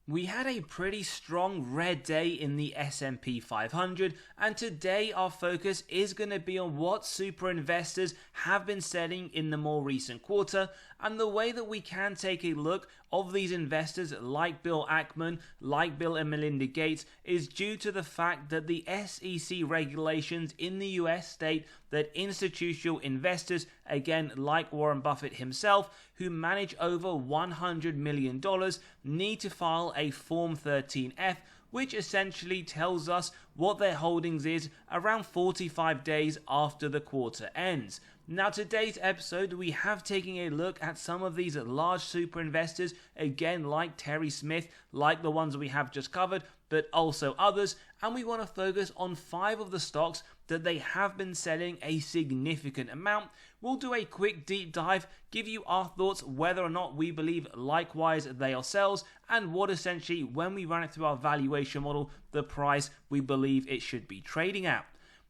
We had a pretty strong red day in the S&P 500, and today our focus is going to be on what super investors have been selling in the more recent quarter, and the way that we can take a look of these investors like Bill Ackman, like Bill and Melinda Gates, is due to the fact that the SEC regulations in the US state that institutional investors, again like Warren Buffett himself, who manage over $100 million, need to file a Form 13F, which essentially tells us what their holdings is around 45 days after the quarter ends. Now, today's episode, we have taken a look at some of these large super investors, again like Terry Smith, like the ones we have just covered, but also others, and we want to focus on 5 of the stocks that they have been selling a significant amount. We'll do a quick deep dive, give you our thoughts whether or not we believe likewise they are sells, and what essentially, when we run it through our valuation model, the price we believe it should be trading at.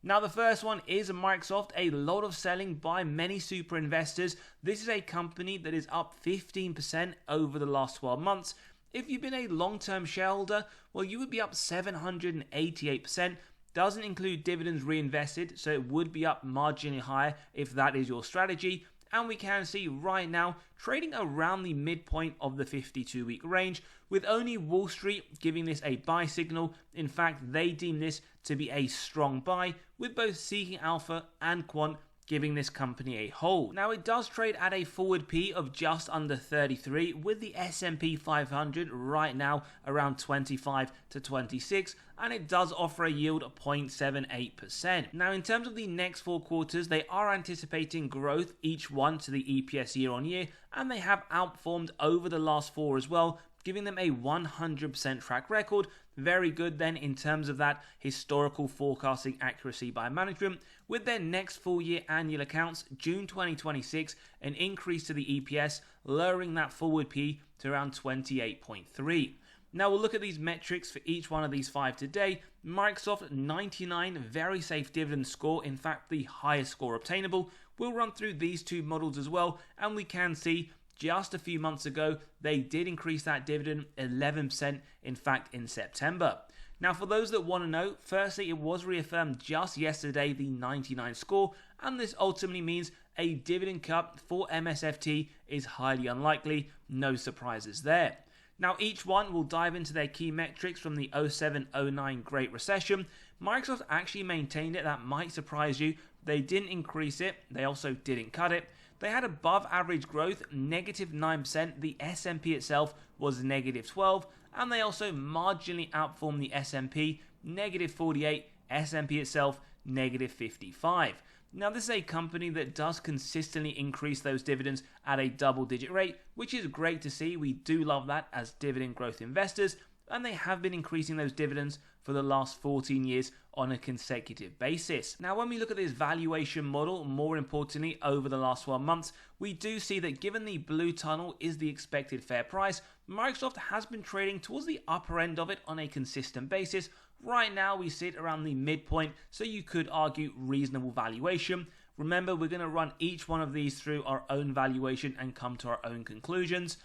Now, the first one is Microsoft, a lot of selling by many super investors. This is a company that is up 15% over the last 12 months. If you've been a long-term shareholder, well, you would be up 788%. Doesn't include dividends reinvested, so it would be up marginally higher if that is your strategy. And we can see right now trading around the midpoint of the 52-week range, with only Wall Street giving this a buy signal. In fact, they deem this to be a strong buy, with both Seeking Alpha and Quant giving this company a hold. Now, it does trade at a forward P of just under 33, with the S&P 500 right now around 25 to 26, and it does offer a yield of 0.78%. Now, in terms of the next 4 quarters, they are anticipating growth each one to the EPS year on year, and they have outperformed over the last 4 as well, giving them a 100% track record. Very good then in terms of that historical forecasting accuracy by management. With their next full year annual accounts, June 2026, an increase to the EPS, lowering that forward P to around 28.3. Now we'll look at these metrics for each one of these 5 today. Microsoft 99, very safe dividend score, in fact the highest score obtainable. We'll run through these 2 models as well, and we can see just a few months ago, they did increase that dividend 11%, in fact, in September. Now, for those that want to know, firstly, it was reaffirmed just yesterday, the 99 score, and this ultimately means a dividend cut for MSFT is highly unlikely. No surprises there. Now, each one will dive into their key metrics from the 07-09 Great Recession. Microsoft actually maintained it. That might surprise you. They didn't increase it. They also didn't cut it. They had above average growth, negative 9%. The S&P itself was negative 12, and they also marginally outperformed the S&P, negative 48, S&P itself, negative 55. Now, this is a company that does consistently increase those dividends at a double-digit rate, which is great to see. We do love that as dividend growth investors, and they have been increasing those dividends for the last 14 years on a consecutive basis. Now, when we look at this valuation model, more importantly, over the last 12 months, we do see that given the blue tunnel is the expected fair price, Microsoft has been trading towards the upper end of it on a consistent basis. Right now, we sit around the midpoint, so you could argue reasonable valuation. Remember, we're going to run each one of these through our own valuation and come to our own conclusions.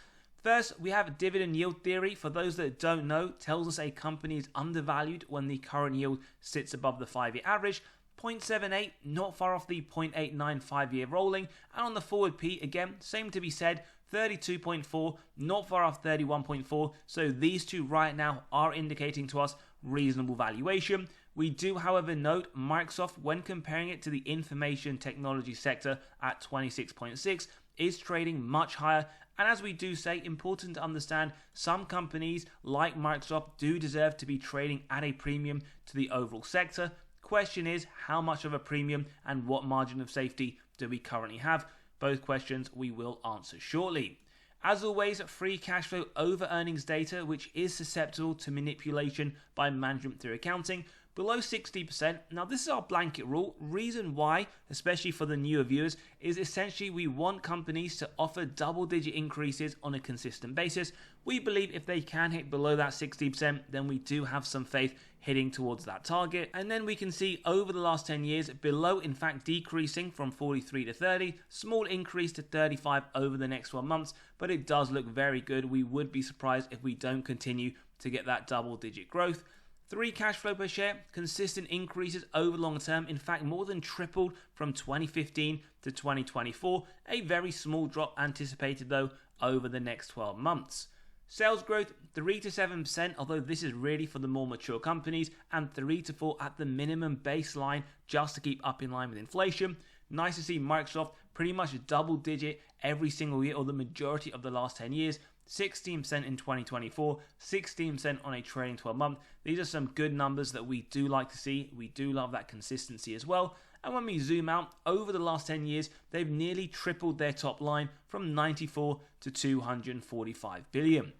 First, we have dividend yield theory. For those that don't know, tells us a company is undervalued when the current yield sits above the 5-year average. 0.78, not far off the 0.89 5-year rolling. And on the forward P, again, same to be said, 32.4, not far off 31.4. So these 2 right now are indicating to us reasonable valuation. We do, however, note Microsoft, when comparing it to the information technology sector at 26.6, is trading much higher. And as we do say, important to understand, some companies like Microsoft do deserve to be trading at a premium to the overall sector. Question is, how much of a premium and what margin of safety do we currently have? Both questions we will answer shortly. As always, free cash flow over earnings data, which is susceptible to manipulation by management through accounting. below 60%. Now this is our blanket rule. Reason why, especially for the newer viewers, is essentially we want companies to offer double-digit increases on a consistent basis. We believe if they can hit below that 60%, then we do have some faith hitting towards that target. And then we can see over the last 10 years, below in fact decreasing from 43 to 30, small increase to 35 over the next 12 months, but it does look very good. We would be surprised if we don't continue to get that double-digit growth. 3 cash flow per share, consistent increases over long term, in fact more than tripled from 2015 to 2024, a very small drop anticipated though over the next 12 months. Sales growth 3 to 7%, although this is really for the more mature companies, and 3 to 4 at the minimum baseline just to keep up in line with inflation. Nice to see Microsoft pretty much double digit every single year or the majority of the last 10 years. 16% in 2024, 16% on a trailing 12 month. These are some good numbers that we do like to see. We do love that consistency as well. And when we zoom out, over the last 10 years, they've nearly tripled their top line from 94 to 245 billion.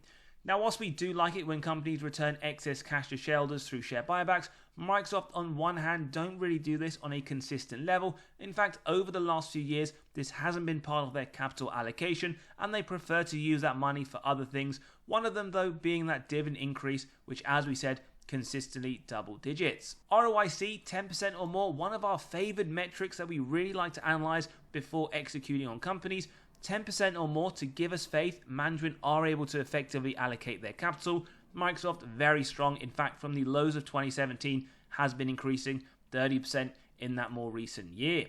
Now, whilst we do like it when companies return excess cash to shareholders through share buybacks, Microsoft on one hand don't really do this on a consistent level. In fact, over the last few years, this hasn't been part of their capital allocation and they prefer to use that money for other things. One of them though being that dividend increase, which as we said, consistently double digits. ROIC 10% or more, one of our favored metrics that we really like to analyze before executing on companies. 10% or more to give us faith management are able to effectively allocate their capital. Microsoft very strong, in fact from the lows of 2017 has been increasing 30% in that more recent year.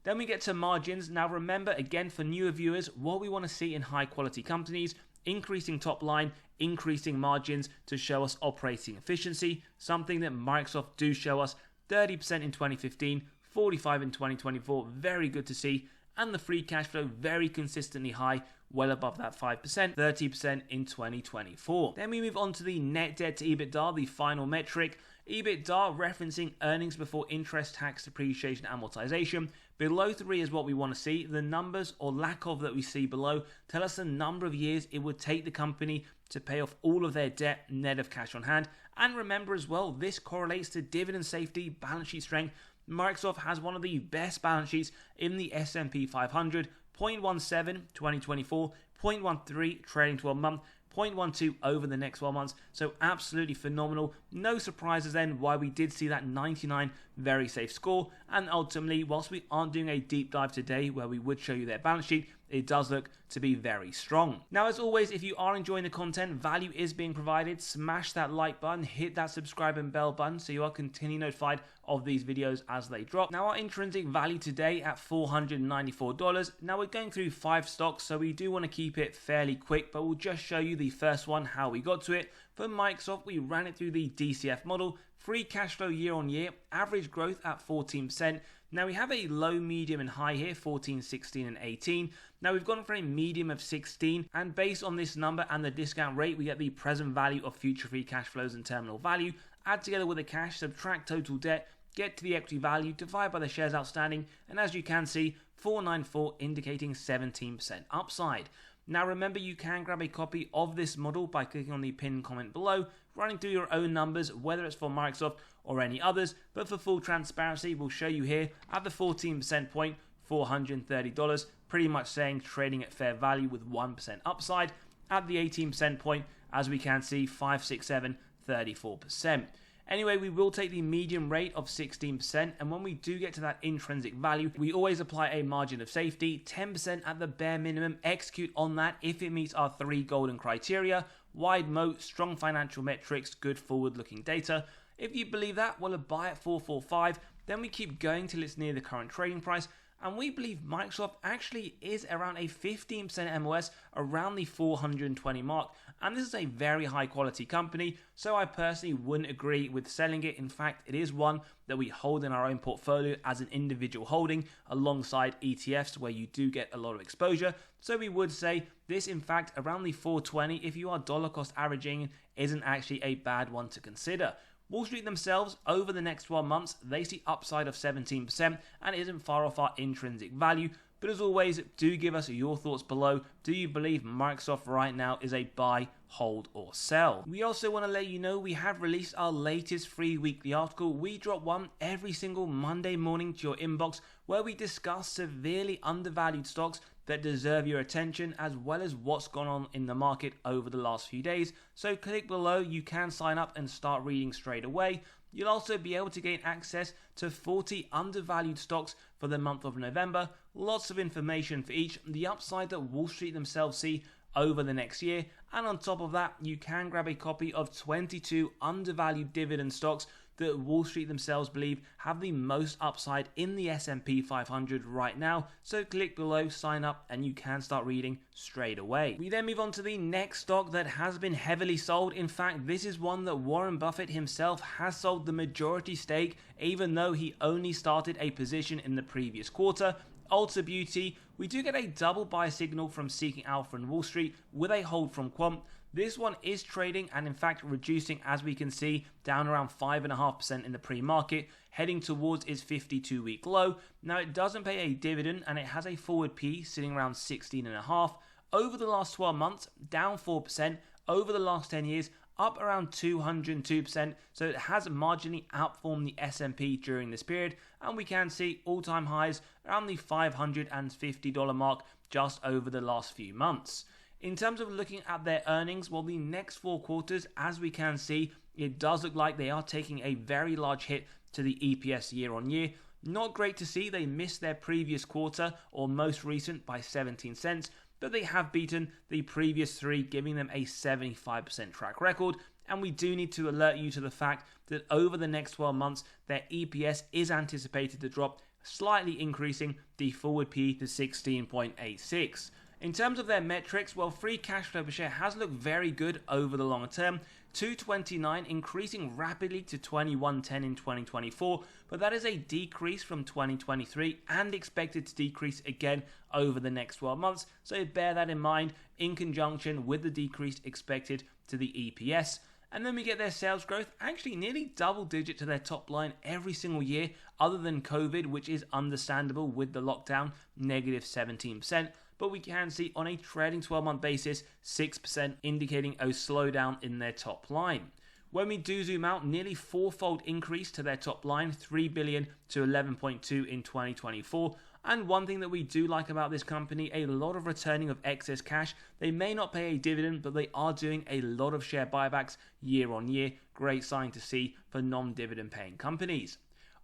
Then we get to margins. Now remember again for newer viewers what we want to see in high quality companies: increasing top line, increasing margins to show us operating efficiency, something that Microsoft do show us. 30% in 2015, 45% in 2024, very good to see. And the free cash flow very consistently high, well above that 5%, 30% in 2024. Then we move on to the net debt to EBITDA, the final metric. EBITDA referencing earnings before interest, tax, depreciation, amortization. Below 3 is what we want to see. The numbers or lack of that we see below tell us the number of years it would take the company to pay off all of their debt net of cash on hand. And remember as well, this correlates to dividend safety, balance sheet strength. Microsoft has one of the best balance sheets in the S&P 500, 0.17 2024, 0.13 trailing 12 month, 0.12 over the next 12 months, so absolutely phenomenal. No surprises then why we did see that 99 very safe score, and ultimately whilst we aren't doing a deep dive today where we would show you their balance sheet, it does look to be very strong. Now as always, if you are enjoying the content, value is being provided, smash that like button, hit that subscribe and bell button so you are continually notified of these videos as they drop. Now our intrinsic value today at $494. Now we're going through 5 stocks, so we do want to keep it fairly quick, but we'll just show you the first one, how we got to it. For Microsoft, we ran it through the DCF model, free cash flow year on year, average growth at 14%. Now we have a low, medium and high here, 14, 16 and 18. Now we've gone for a medium of 16, and based on this number and the discount rate, we get the present value of future free cash flows and terminal value, add together with the cash, subtract total debt, get to the equity value, divide by the shares outstanding, and as you can see, 494 indicating 17% upside. Now remember, you can grab a copy of this model by clicking on the pinned comment below, running through your own numbers, whether it's for Microsoft or any others, but for full transparency, we'll show you here at the 14% point, $430, pretty much saying trading at fair value with 1% upside. At the 18% point, as we can see, 5, 6, 7, 34%. Anyway, we will take the medium rate of 16%, and when we do get to that intrinsic value, we always apply a margin of safety, 10% at the bare minimum, execute on that if it meets our 3 golden criteria: wide moat, strong financial metrics, good forward-looking data. If you believe that, we'll buy at 445, then we keep going till it's near the current trading price, and we believe Microsoft actually is around a 15% MOS around the 420 mark, and this is a very high quality company, so I personally wouldn't agree with selling it. In fact, it is one that we hold in our own portfolio as an individual holding alongside ETFs where you do get a lot of exposure, so we would say this in fact around the 420, if you are dollar cost averaging, isn't actually a bad one to consider. Wall Street themselves, over the next 12 months, they see upside of 17% and isn't far off our intrinsic value. But as always, do give us your thoughts below. Do you believe Microsoft right now is a buy, hold, or sell? We also want to let you know we have released our latest free weekly article. We drop one every single Monday morning to your inbox where we discuss severely undervalued stocks that deserve your attention, as well as what's gone on in the market over the last few days. So click below, you can sign up and start reading straight away. You'll also be able to gain access to 40 undervalued stocks for the month of November. Lots of information for each, the upside that Wall Street themselves see over the next year. And on top of that, you can grab a copy of 22 undervalued dividend stocks that Wall Street themselves believe have the most upside in the S&P 500 right now. So click below, sign up, and you can start reading straight away. We then move on to the next stock that has been heavily sold. In fact, this is one that Warren Buffett himself has sold the majority stake, even though he only started a position in the previous quarter. Ulta Beauty, we do get a double buy signal from Seeking Alpha and Wall Street with a hold from Quant. This one is trading and in fact reducing, as we can see, down around 5.5% in the pre-market, heading towards its 52-week low. Now it doesn't pay a dividend and it has a forward P sitting around 16.5. Over the last 12 months, down 4%. Over the last 10 years, up around 202%, so it has marginally outperformed the S&P during this period, and we can see all-time highs around the $550 mark just over the last few months. In terms of looking at their earnings, well, the next 4 quarters, as we can see, it does look like they are taking a very large hit to the EPS year on year. Not great to see. They missed their previous quarter, or most recent, by 17 cents, but they have beaten the previous 3, giving them a 75% track record. And we do need to alert you to the fact that over the next 12 months, their EPS is anticipated to drop, slightly increasing the forward P to 16.86. In terms of their metrics, well, free cash flow per share has looked very good over the longer term. $2.29, increasing rapidly to $21.10 in 2024, but that is a decrease from 2023 and expected to decrease again over the next 12 months. So bear that in mind in conjunction with the decrease expected to the EPS. And then we get their sales growth, actually nearly double digit to their top line every single year, other than COVID, which is understandable with the lockdown, negative 17%. But we can see on a trailing 12-month basis, 6%, indicating a slowdown in their top line. When we do zoom out, nearly 4-fold increase to their top line, $3 billion to $11.2 in 2024. And one thing that we do like about this company, a lot of returning of excess cash. They may not pay a dividend, but they are doing a lot of share buybacks year on year. Great sign to see for non-dividend paying companies.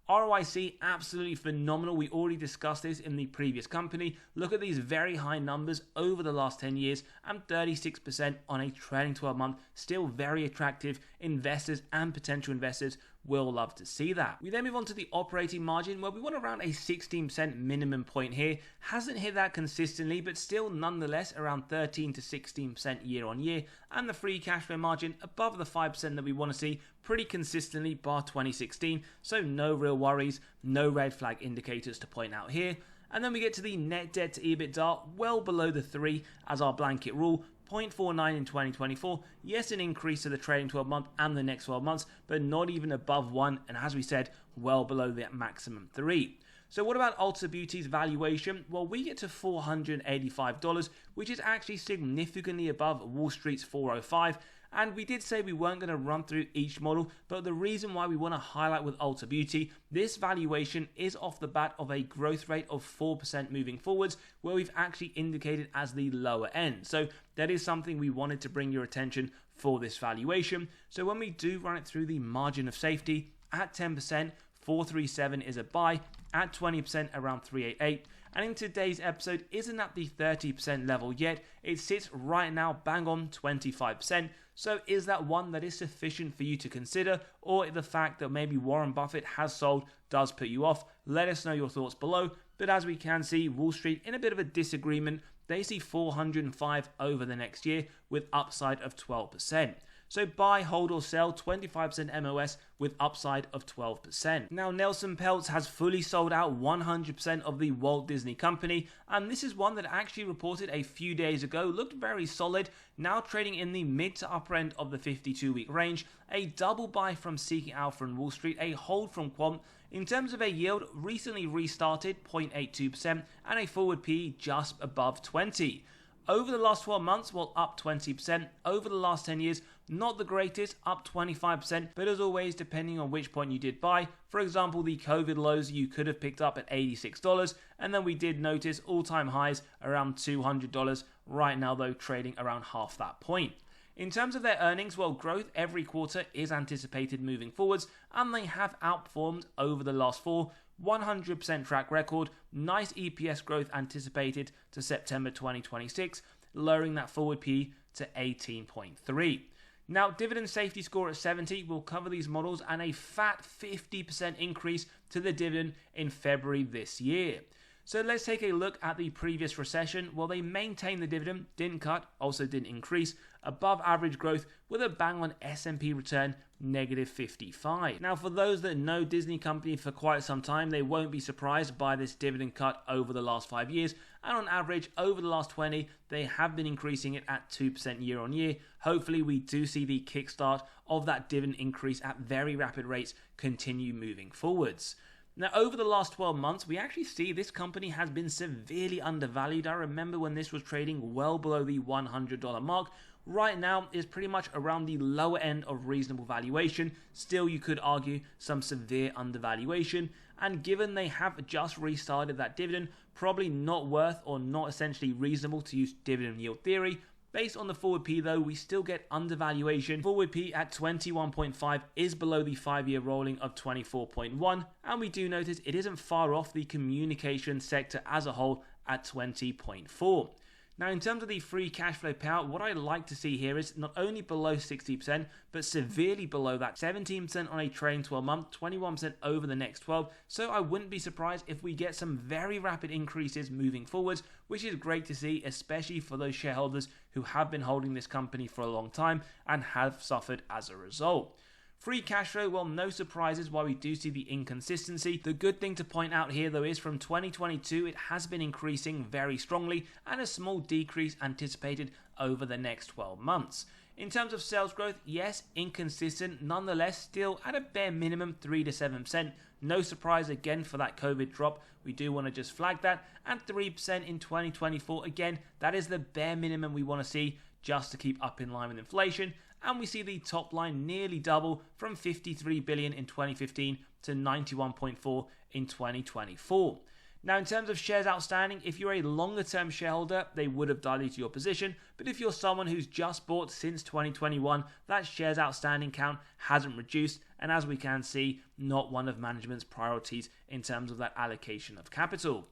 ROIC, absolutely phenomenal. We already discussed this in the previous company. Look at these very high numbers over the last 10 years and 36% on a trailing 12 month. Still very attractive. Investors and potential investors will love to see that. We then move on to the operating margin, where we want around a 16% minimum point here. Hasn't hit that consistently, but still nonetheless around 13 to 16% year on year. And the free cash flow margin above the 5% that we want to see pretty consistently bar 2016. So no real worries, no red flag indicators to point out here. And then we get to the net debt to EBITDA, well below the 3 as our blanket rule. 0.49 in 2024, yes, an increase to the trailing 12 month and the next 12 months, but not even above 1, and as we said, well below the maximum 3. So what about Ulta Beauty's valuation? Well, we get to $485, which is actually significantly above Wall Street's 405. And we did say we weren't going to run through each model, but the reason why we want to highlight with Ulta Beauty, this valuation is off the bat of a growth rate of 4% moving forwards, where we've actually indicated as the lower end. So that is something we wanted to bring your attention for this valuation. So when we do run it through the margin of safety, at 10%, 437 is a buy, at 20% around 388. And in today's episode isn't at the 30% level yet. It sits right now bang on 25%. So is that one that is sufficient for you to consider, or the fact that maybe Warren Buffett has sold does put you off? Let us know your thoughts below. But as we can see, Wall Street in a bit of a disagreement. They see 405 over the next year with upside of 12%. So buy, hold or sell 25% MOS with upside of 12%. Now Nelson Peltz has fully sold out 100% of the Walt Disney Company, and this is one that actually reported a few days ago looked very solid, now trading in the mid to upper end of the 52-week range, a double buy from Seeking Alpha and Wall Street, a hold from Quant. In terms of a yield, recently restarted 0.82% and a forward PE just above 20. Over the last 12 months, well, up 20%. Over the last 10 years, not the greatest, up 25%, but as always, depending on which point you did buy. For example, the COVID lows you could have picked up at $86, and then we did notice all-time highs around $200. Right now, though, trading around half that point. In terms of their earnings, well, growth every quarter is anticipated moving forwards, and they have outperformed over the last 4. 100% track record, nice EPS growth anticipated to September 2026, lowering that forward P to 18.3. Now, dividend safety score at 70 will cover these models and a fat 50% increase to the dividend in February this year. So let's take a look at the previous recession. Well, they maintained the dividend, didn't cut, also didn't increase, above average growth with a bang on S&P return, negative 55. Now, for those that know Disney Company for quite some time, they won't be surprised by this dividend cut over the last 5 years. And on average, over the last 20, they have been increasing it at 2% year on year. Hopefully, we do see the kickstart of that dividend increase at very rapid rates continue moving forwards. Now, over the last 12 months, we actually see this company has been severely undervalued. I remember when this was trading well below the $100 mark. Right now is pretty much around the lower end of reasonable valuation. Still, you could argue some severe undervaluation. And given they have just restarted that dividend, probably not worth or not essentially reasonable to use dividend yield theory. Based on the forward P though, we still get undervaluation. Forward P at 21.5 is below the 5-year rolling of 24.1, and we do notice it isn't far off the communication sector as a whole at 20.4. Now, in terms of the free cash flow payout, what I like to see here is not only below 60%, but severely below that, 17% on a trailing 12-month, 21% over the next 12. So I wouldn't be surprised if we get some very rapid increases moving forwards, which is great to see, especially for those shareholders who have been holding this company for a long time and have suffered as a result. Free cash flow, well, no surprises why we do see the inconsistency. The good thing to point out here, though, is from 2022, it has been increasing very strongly and a small decrease anticipated over the next 12 months. In terms of sales growth, yes, inconsistent, nonetheless, still at a bare minimum 3 to 7%. No surprise again for that COVID drop. We do want to just flag that. And 3% in 2024, again, that is the bare minimum we want to see just to keep up in line with inflation. And we see the top line nearly double from 53 billion in 2015 to 91.4 in 2024. Now, in terms of shares outstanding, if you're a longer term shareholder, they would have diluted your position. But if you're someone who's just bought since 2021, that shares outstanding count hasn't reduced. And as we can see, not one of management's priorities in terms of that allocation of capital.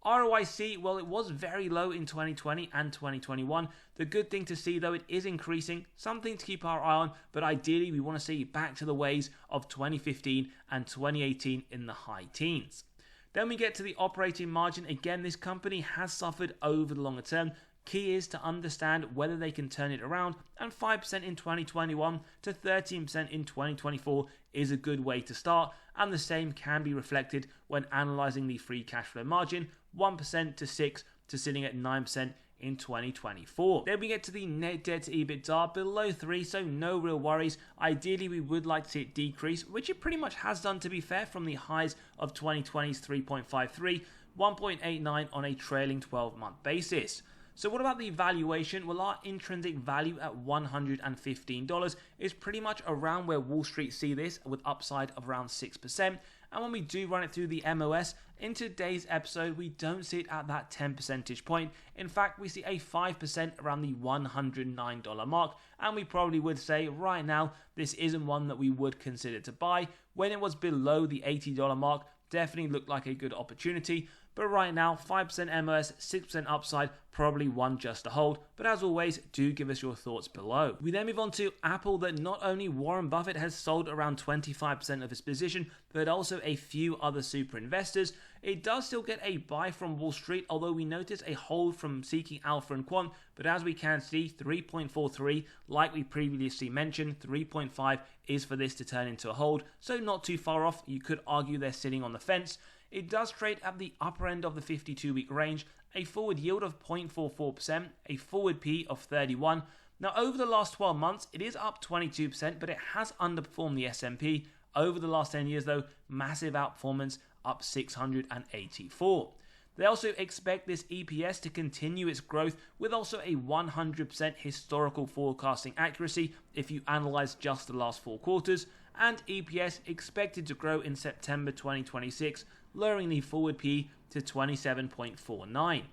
ROIC, well, it was very low in 2020 and 2021. The good thing to see, though, it is increasing, something to keep our eye on, but ideally we want to see back to the ways of 2015 and 2018 in the high teens. Then we get to the operating margin. Again, this company has suffered over the longer term. Key is to understand whether they can turn it around, and 5% in 2021 to 13% in 2024 is a good way to start, and the same can be reflected when analysing the free cash flow margin, 1% to 6% to sitting at 9% in 2024. Then we get to the net debt to EBITDA below 3, so no real worries. Ideally, we would like to see it decrease, which it pretty much has done, to be fair, from the highs of 2020's 3.53, 1.89 on a trailing 12-month basis. So what about the valuation? Well, our intrinsic value at $115 is pretty much around where Wall Street see this, with upside of around 6%. And when we do run it through the MOS, in today's episode, we don't see it at that 10 percentage point. In fact, we see a 5% around the $109 mark. And we probably would say right now, this isn't one that we would consider to buy. When it was below the $80 mark, definitely looked like a good opportunity. but right now 5% MOS, 6% upside, probably one just to hold. But as always, do give us your thoughts below. We then move on to Apple, that not only Warren Buffett has sold around 25% of his position, but also a few other super investors. It does still get a buy from Wall Street, although we notice a hold from Seeking Alpha and Quant, but as we can see, 3.43, like we previously mentioned, 3.5 is for this to turn into a hold, so not too far off. You could argue they're sitting on the fence. It does trade at the upper end of the 52-week range, a forward yield of 0.44%, a forward P of 31. Now over the last 12 months, it is up 22%, but it has underperformed the S&P. Over the last 10 years though, massive outperformance, up 684. They also expect this EPS to continue its growth with also a 100% historical forecasting accuracy if you analyze just the last 4 quarters, and EPS expected to grow in September 2026, lowering the forward P to 27.49.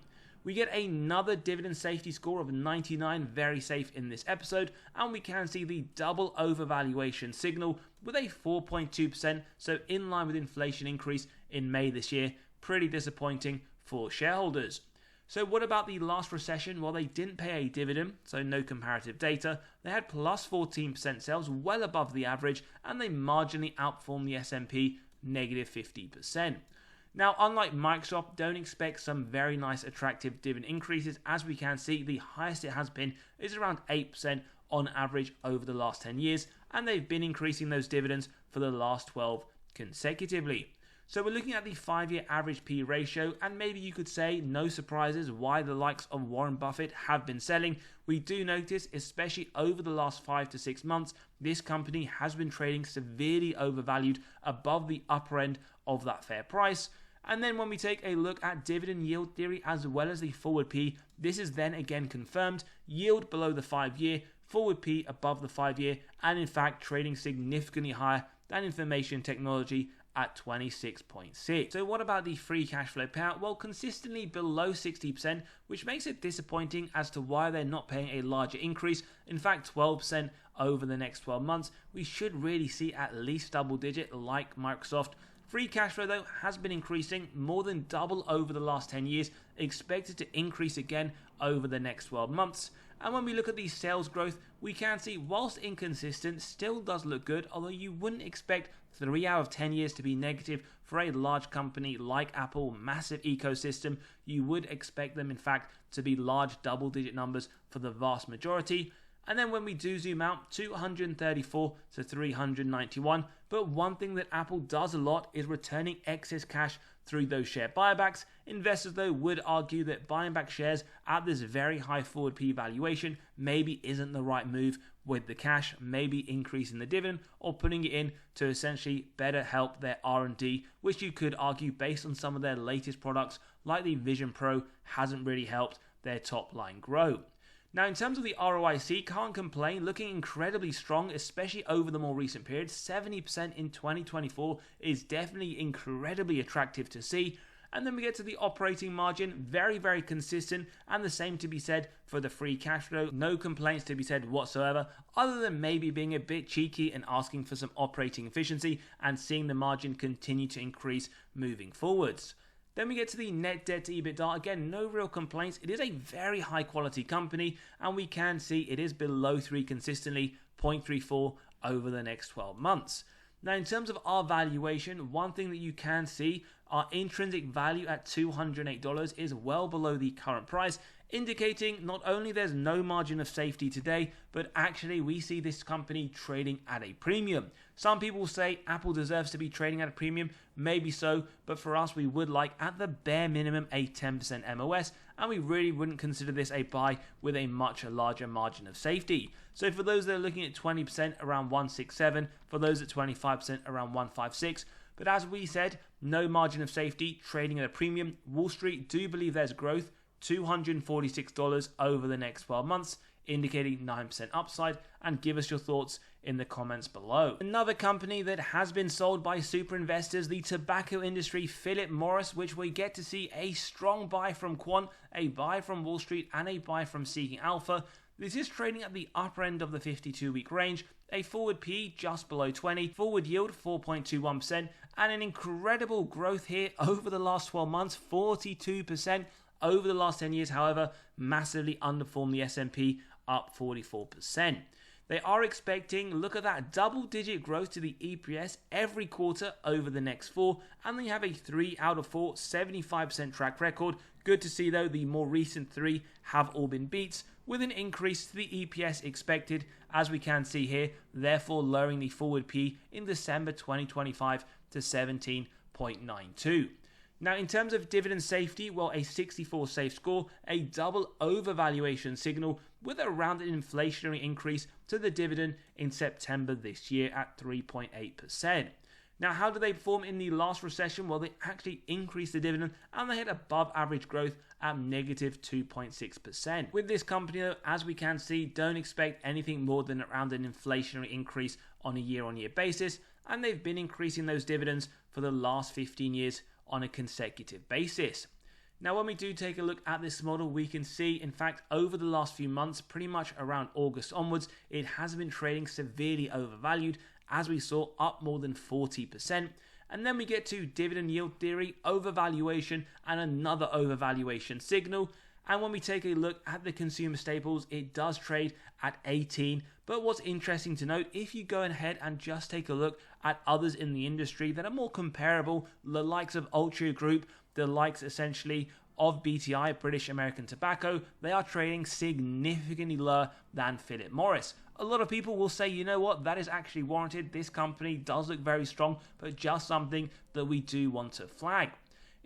We get another dividend safety score of 99, very safe in this episode, and we can see the double overvaluation signal with a 4.2%, so in line with inflation increase in May this year. Pretty disappointing for shareholders. So what about the last recession? Well, they didn't pay a dividend, so no comparative data. They had plus 14% sales, well above the average, and they marginally outperformed the S&P, negative 50%. Now, unlike Microsoft, don't expect some very nice attractive dividend increases. As we can see, the highest it has been is around 8% on average over the last 10 years, and they've been increasing those dividends for the last 12 consecutively. So we're looking at the 5-year average P ratio, and maybe you could say, no surprises, why the likes of Warren Buffett have been selling. We do notice, especially over the last 5 to 6 months, this company has been trading severely overvalued above the upper end of that fair price. And then when we take a look at dividend yield theory as well as the forward P, this is then again confirmed. Yield below the 5-year, forward P above the 5-year, and in fact trading significantly higher than information technology at 26.6. So what about the free cash flow payout? Well, consistently below 60%, which makes it disappointing as to why they're not paying a larger increase. In fact, 12% over the next 12 months. We should really see at least double digit like Microsoft. Free cash flow though has been increasing, more than double over the last 10 years, expected to increase again over the next 12 months. And when we look at the sales growth, we can see whilst inconsistent, still does look good, although you wouldn't expect 3 out of 10 years to be negative for a large company like Apple, massive ecosystem. You would expect them in fact to be large double-digit numbers for the vast majority. And then when we do zoom out, 234 to 391. But one thing that Apple does a lot is returning excess cash through those share buybacks. Investors though would argue that buying back shares at this very high forward P valuation maybe isn't the right move with the cash, maybe increasing the dividend or putting it in to essentially better help their R&D, which you could argue based on some of their latest products like the Vision Pro hasn't really helped their top line grow. Now, in terms of the ROIC, can't complain, looking incredibly strong, especially over the more recent period. 70% in 2024 is definitely incredibly attractive to see. And then we get to the operating margin, very, very consistent, and the same to be said for the free cash flow. No complaints to be said whatsoever, other than maybe being a bit cheeky and asking for some operating efficiency and seeing the margin continue to increase moving forwards. Then we get to the net debt to EBITDA. Again, no real complaints. It is a very high quality company, and we can see it is below 3 consistently, 0.34 over the next 12 months. Now, in terms of our valuation, one thing that you can see, our intrinsic value at $208 is well below the current price, indicating not only there's no margin of safety today, but actually we see this company trading at a premium. Some people say Apple deserves to be trading at a premium, maybe so, but for us we would like at the bare minimum a 10% MOS, and we really wouldn't consider this a buy with a much larger margin of safety. So for those that are looking at 20%, around 167, for those at 25%, around 156. But as we said, no margin of safety, trading at a premium. Wall Street do believe there's growth, $246 over the next 12 months, indicating 9% upside, and give us your thoughts in the comments below. Another company that has been sold by super investors, the tobacco industry, Philip Morris, which we get to see a strong buy from Quant, a buy from Wall Street, and a buy from Seeking Alpha. This is trading at the upper end of the 52-week range, a forward PE just below 20, forward yield 4.21%, and an incredible growth here over the last 12 months, 42%. Over the last 10 years, however, massively underperformed the S&P, up 44%. They are expecting, look at that, double-digit growth to the EPS every quarter over the next 4, and they have a 3 out of 4, 75% track record. Good to see, though, the more recent 3 have all been beats, with an increase to the EPS expected, as we can see here, therefore lowering the forward P in December 2025 to 17.92. Now, in terms of dividend safety, well, a 64 safe score, a double overvaluation signal with around an inflationary increase to the dividend in September this year at 3.8%. Now, how did they perform in the last recession? Well, they actually increased the dividend and they had above average growth at negative 2.6%. With this company, though, as we can see, don't expect anything more than around an inflationary increase on a year-on-year basis, and they've been increasing those dividends for the last 15 years on a consecutive basis. Now, when we do take a look at this model, we can see, in fact, over the last few months, pretty much around August onwards, it has been trading severely overvalued, as we saw up more than 40%. And then we get to dividend yield theory, overvaluation, and another overvaluation signal. And when we take a look at the consumer staples, it does trade at 18. But what's interesting to note, if you go ahead and just take a look at others in the industry that are more comparable, the likes of Altria Group, the likes essentially of BTI, British American Tobacco, they are trading significantly lower than Philip Morris. A lot of people will say, you know what, that is actually warranted. This company does look very strong, but just something that we do want to flag.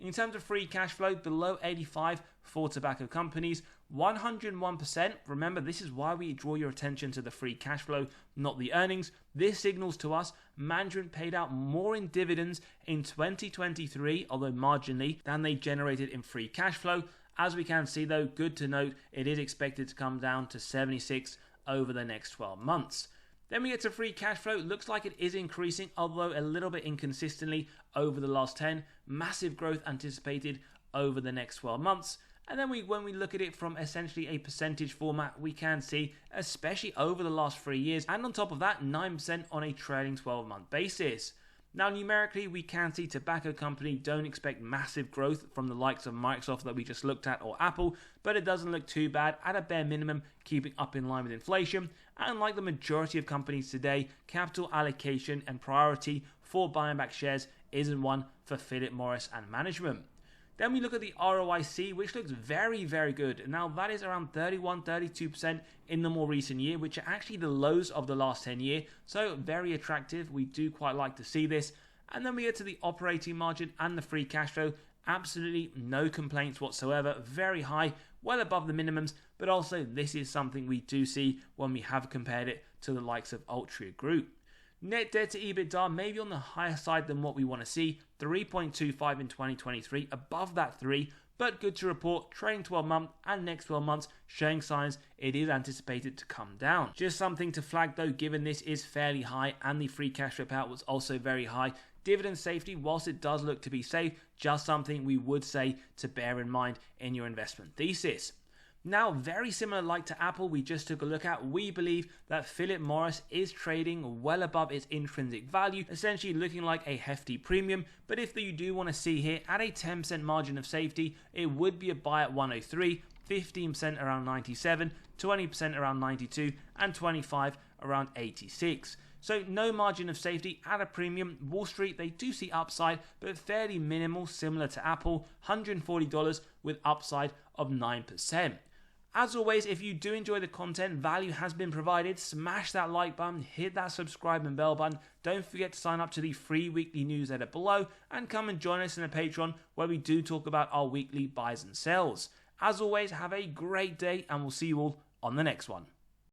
In terms of free cash flow, below 85 for tobacco companies, 101%. Remember, this is why we draw your attention to the free cash flow, not the earnings. This signals to us management paid out more in dividends in 2023, although marginally, than they generated in free cash flow. As we can see, though, good to note, it is expected to come down to 76 over the next 12 months. Then we get to free cash flow. It looks like it is increasing, although a little bit inconsistently over the last 10. Massive growth anticipated over the next 12 months. And then when we look at it from essentially a percentage format, we can see, especially over the last 3 years, and on top of that, 9% on a trailing 12-month basis. Now, numerically, we can see tobacco company don't expect massive growth from the likes of Microsoft that we just looked at or Apple, but it doesn't look too bad at a bare minimum, keeping up in line with inflation. And like the majority of companies today, capital allocation and priority for buying back shares isn't one for Philip Morris and management. Then we look at the ROIC, which looks very, very good. Now, that is around 31-32% in the more recent year, which are actually the lows of the last 10 years. So very attractive. We do quite like to see this. And then we get to the operating margin and the free cash flow. Absolutely no complaints whatsoever. Very high, well above the minimums. But also, this is something we do see when we have compared it to the likes of Altria Group. Net debt to EBITDA maybe on the higher side than what we want to see, 3.25 in 2023, above that 3, but good to report, trailing 12 months and next 12 months showing signs it is anticipated to come down. Just something to flag though, given this is fairly high and the free cash flow payout was also very high. Dividend safety, whilst it does look to be safe, just something we would say to bear in mind in your investment thesis. Now, very similar like to Apple we just took a look at, we believe that Philip Morris is trading well above its intrinsic value, essentially looking like a hefty premium. But if you do want to see here at a 10% margin of safety, it would be a buy at 103, 15% around 97, 20% around 92, and 25 around 86. So no margin of safety at a premium. Wall Street, they do see upside, but fairly minimal, similar to Apple, $140 with upside of 9%. As always, if you do enjoy the content, value has been provided, smash that like button, hit that subscribe and bell button. Don't forget to sign up to the free weekly newsletter below and come and join us in the Patreon where we do talk about our weekly buys and sells. As always, have a great day and we'll see you all on the next one.